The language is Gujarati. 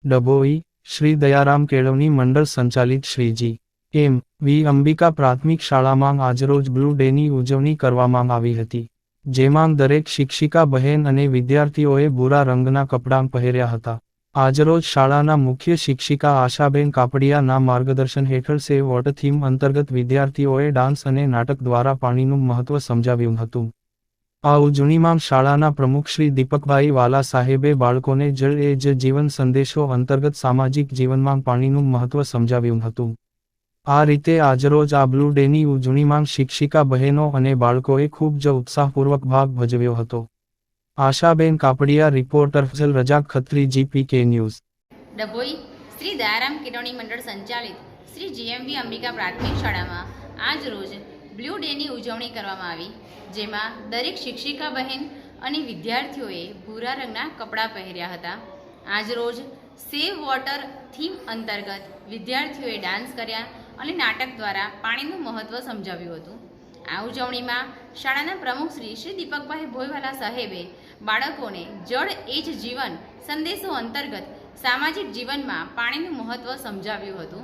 ડભોઈ શ્રી દયારામ કેળવણી મંડળ સંચાલિત શ્રીજી એમ વી અંબિકા પ્રાથમિક શાળામાં આજરોજ બ્લુ ડેની ઉજવણી કરવામાં આવી હતી, જેમાં દરેક શિક્ષિકા બહેન અને વિદ્યાર્થીઓએ ભૂરા રંગના કપડાં પહેર્યા હતા. આજરોજ શાળાના મુખ્ય શિક્ષિકા આશાબેન કાપડિયાના માર્ગદર્શન હેઠળ સેવ વોટર થીમ અંતર્ગત વિદ્યાર્થીઓએ ડાન્સ અને નાટક દ્વારા પાણીનું મહત્વ સમજાવ્યું હતું. આ ઉજવણીમાં શાળાના પ્રમુખ શ્રી દીપકભાઈ વાલા સાહેબે બાળકોને જળ એ જ જીવન સંદેશો અંતર્ગત સામાજિક જીવનમાં પાણીનું મહત્વ સમજાવ્યું હતું. આ રીતે આજરોજ આ બ્લુ ડેની ઉજવણીમાં શિક્ષિકા બહેનો અને બાળકોએ ખૂબ જ ઉત્સાહપૂર્વક ભાગ ભજવ્યો હતો. Ashaben Kapadia, reporter Fazal Razak Khatri, GPK news. Dabhoi Shri Dayaram કેળવણી મંડળ સંચાલિત શ્રી GMV અંબિકા પ્રાથમિક શાળામાં આજ રોજ બ્લુ ડેની ઉજવણી કરવામાં આવી, જેમાં દરેક શિક્ષિકા બહેન અને વિદ્યાર્થીઓએ ભૂરા રંગના કપડાં પહેર્યા હતા. આજ રોજ સેવ વોટર થીમ અંતર્ગત વિદ્યાર્થીઓએ ડાન્સ કર્યા અને નાટક દ્વારા પાણીનું મહત્ત્વ સમજાવ્યું હતું. આ ઉજવણીમાં શાળાના પ્રમુખ શ્રી દીપકભાઈ ભોયવાલા સાહેબે બાળકોને જળ એ જ જીવન સંદેશો અંતર્ગત સામાજિક જીવનમાં પાણીનું મહત્ત્વ સમજાવ્યું હતું.